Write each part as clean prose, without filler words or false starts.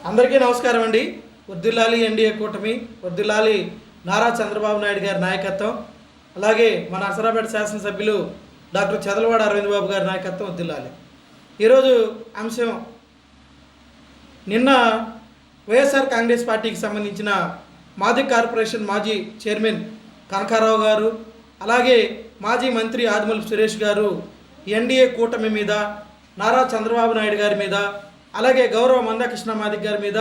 అందరికీ నమస్కారం అండి. వర్ధిల్లాలి ఎన్డీఏ కూటమి, వర్ధిల్లాలి నారా చంద్రబాబు నాయుడు గారి నాయకత్వం, అలాగే మన నరసరావుపేట శాసనసభ్యులు డాక్టర్ చదలవాడ అరవింద్ బాబు గారి నాయకత్వం వర్ధిల్లాలి. ఈరోజు అంశం, నిన్న వైఎస్ఆర్ కాంగ్రెస్ పార్టీకి సంబంధించిన మాజీ కార్పొరేషన్ మాజీ చైర్మన్ కనకారావు గారు, అలాగే మాజీ మంత్రి ఆదిమూలపు సురేష్ గారు ఎన్డీఏ కూటమి మీద, నారా చంద్రబాబు నాయుడు గారి మీద, అలాగే గౌరవ మందాకృష్ణ మాదిక్ గారి మీద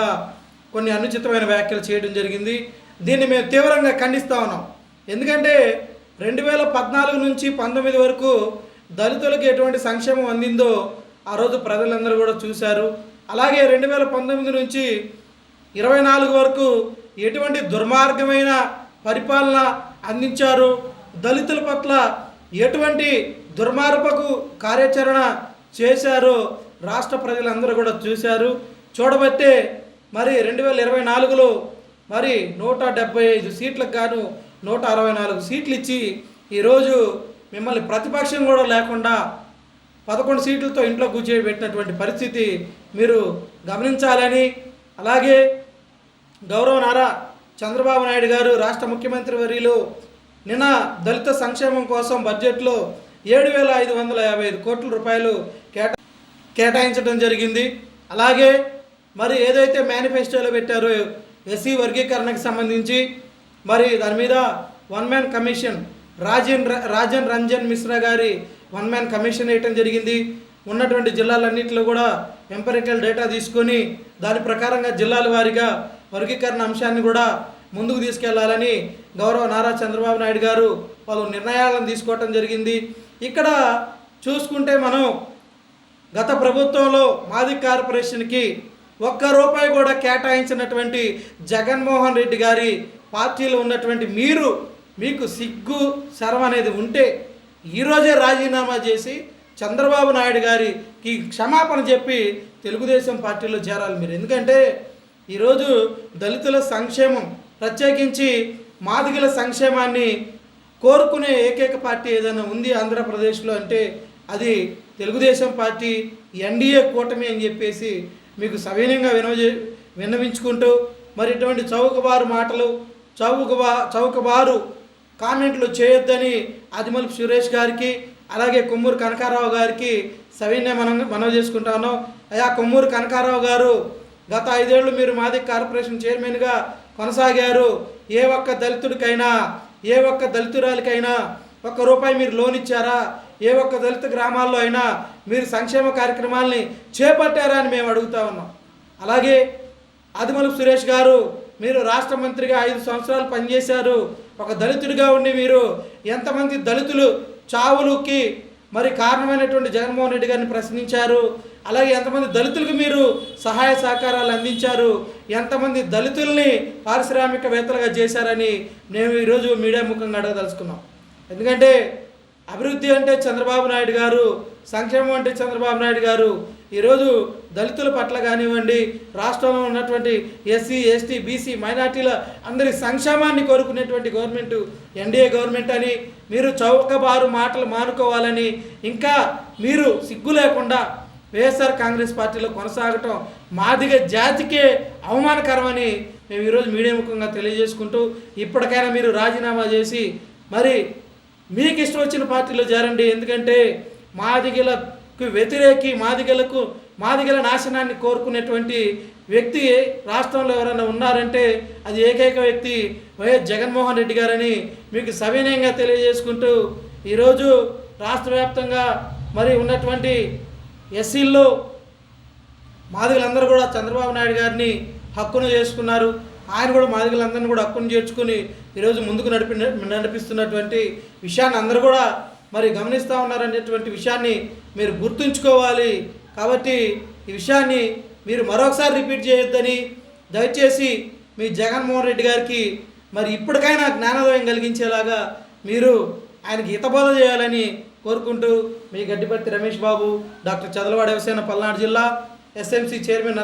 కొన్ని అనుచితమైన వ్యాఖ్యలు చేయడం జరిగింది. దీన్ని మేము తీవ్రంగా ఖండిస్తూ ఉన్నాం. ఎందుకంటే 2014 నుంచి 19 వరకు దళితులకు ఎటువంటి సంక్షేమం అందిందో ఆ రోజు ప్రజలందరూ కూడా చూశారు. అలాగే 2019 నుంచి 24 వరకు ఎటువంటి దుర్మార్గమైన పరిపాలన అందించారు, దళితుల పట్ల ఎటువంటి దుర్మార్గపు కార్యాచరణ చేశారో రాష్ట్ర ప్రజలందరూ కూడా చూశారు. చూడబట్టే మరి 2024లో మరి 175 సీట్లకు గాను 164 సీట్లు ఇచ్చి ఈరోజు మిమ్మల్ని ప్రతిపక్షం కూడా లేకుండా 11 సీట్లతో ఇంట్లో కూర్చోబెట్టినటువంటి పరిస్థితి మీరు గమనించాలని, అలాగే గౌరవ నారా చంద్రబాబు నాయుడు గారు రాష్ట్ర ముఖ్యమంత్రి వర్యులు నిన్న దళిత సంక్షేమం కోసం బడ్జెట్లో 7,555 కోట్ల రూపాయలు కేటాయించడం జరిగింది. అలాగే మరి ఏదైతే మేనిఫెస్టోలో పెట్టారో ఎస్సీ వర్గీకరణకు సంబంధించి మరి దాని మీద one man commission Rajan Ranjan Mishra గారి వన్ మ్యాన్ కమిషన్ వేయటం జరిగింది. ఉన్నటువంటి జిల్లాలన్నింటిలో కూడా ఎంపరికల్ డేటా తీసుకొని దాని ప్రకారంగా జిల్లాల వారీగా వర్గీకరణ అంశాన్ని కూడా ముందుకు తీసుకెళ్లాలని గౌరవ నారా చంద్రబాబు నాయుడు గారు పలు నిర్ణయాలను తీసుకోవటం జరిగింది. ఇక్కడ చూసుకుంటే మనం గత ప్రభుత్వంలో మాది కార్పొరేషన్కి ₹1 కూడా కేటాయించినటువంటి జగన్మోహన్ రెడ్డి గారి పార్టీలో ఉన్నటువంటి మీకు సిగ్గు శరం అనేది ఉంటే ఈరోజే రాజీనామా చేసి చంద్రబాబు నాయుడు గారికి క్షమాపణ చెప్పి తెలుగుదేశం పార్టీలో చేరాలి మీరు. ఎందుకంటే ఈరోజు దళితుల సంక్షేమం, ప్రత్యేకించి మాదిగల సంక్షేమాన్ని కోరుకునే ఏకైక పార్టీ ఏదైనా ఉంది ఆంధ్రప్రదేశ్లో అంటే అది తెలుగుదేశం పార్టీ, ఎన్డీఏ కూటమి అని చెప్పేసి మీకు సవినయంగా విన్నవించుకుంటూ, మరి ఇటువంటి చౌకబారు మాటలు, చౌకబారు కామెంట్లు చేయొద్దని ఆదిమూలపు సురేష్ గారికి, అలాగే కొమ్మూరు కనకారావు గారికి సవినయ మనవి చేసుకుంటాను. అయ్యా కొమ్మూరు కనకారావు గారు, గత 5 ఏళ్ళు మీరు మాది కార్పొరేషన్ చైర్మన్గా కొనసాగారు. ఏ ఒక్క దళితుడికైనా, ఏ ఒక్క దళితురాలికైనా ₹1 మీరు లోన్ ఇచ్చారా? ఏ ఒక్క దళిత గ్రామాల్లో అయినా మీరు సంక్షేమ కార్యక్రమాలని చేపట్టారా అని మేము అడుగుతా ఉన్నాం. అలాగే ఆదిమూలపు సురేష్ గారు, మీరు రాష్ట్ర మంత్రిగా 5 సంవత్సరాలు పనిచేశారు. ఒక దళితుడిగా ఉండి మీరు ఎంతమంది దళితులు చావులకి మరి కారణమైనటువంటి జగన్మోహన్ రెడ్డి గారిని ప్రశ్నించారు? అలాగే ఎంతమంది దళితులకు మీరు సహాయ సహకారాలు అందించారు? ఎంతమంది దళితుల్ని పారిశ్రామికవేత్తలుగా చేశారని మేము ఈరోజు మీడియా ముఖంగా అడగదలుచుకున్నాం. ఎందుకంటే అభివృద్ధి అంటే చంద్రబాబు నాయుడు గారు, సంక్షేమం అంటే చంద్రబాబు నాయుడు గారు. ఈరోజు దళితుల పట్ల కానివ్వండి, రాష్ట్రంలో ఉన్నటువంటి ఎస్సీ, ఎస్టీ, బీసీ, మైనార్టీల అందరి సంక్షేమాన్ని కోరుకునేటువంటి గవర్నమెంట్ ఎన్డీఏ గవర్నమెంట్ అని మీరు చౌకబారు మాటలు మానుకోవాలని, ఇంకా మీరు సిగ్గు లేకుండా వైఎస్ఆర్ కాంగ్రెస్ పార్టీలో కొనసాగటం మాదిగ జాతికే అవమానకరమని మేము ఈరోజు మీడియా ముఖంగా తెలియజేసుకుంటూ, ఇప్పటికైనా మీరు రాజీనామా చేసి మరి మీకు ఇష్టం వచ్చిన పార్టీలో చేరండి. ఎందుకంటే మాదిగలకు వ్యతిరేకి, మాదిగల నాశనాన్ని కోరుకునేటువంటి వ్యక్తి రాష్ట్రంలో ఎవరైనా ఉన్నారంటే అది ఏకైక వ్యక్తి వైఎస్ జగన్మోహన్ రెడ్డి గారని మీకు సవినయంగా తెలియజేసుకుంటూ, ఈరోజు రాష్ట్ర వ్యాప్తంగా మరి ఉన్నటువంటి ఎస్సీల్లో మాదిగలందరూ కూడా చంద్రబాబు నాయుడు గారిని హక్కును చేసుకున్నారు. ఆయన కూడా మాదిగలందరినీ కూడా హక్కును చేర్చుకుని ఈరోజు ముందుకు నడిపిస్తున్నటువంటి విషయాన్ని అందరూ కూడా మరి గమనిస్తూ ఉన్నారనేటువంటి విషయాన్ని మీరు గుర్తుంచుకోవాలి. కాబట్టి ఈ విషయాన్ని మీరు మరొకసారి రిపీట్ చేయొద్దని దయచేసి మీ జగన్మోహన్ రెడ్డి గారికి మరి ఇప్పటికైనా జ్ఞానోదయం కలిగించేలాగా మీరు ఆయనకి హితబోధ చేయాలని కోరుకుంటూ, మీ గడ్డిపర్తి రమేష్ బాబు, డాక్టర్ చదలవాడ వ్యవసాయ పల్నాడు జిల్లా ఎస్ఎంసీ చైర్మన్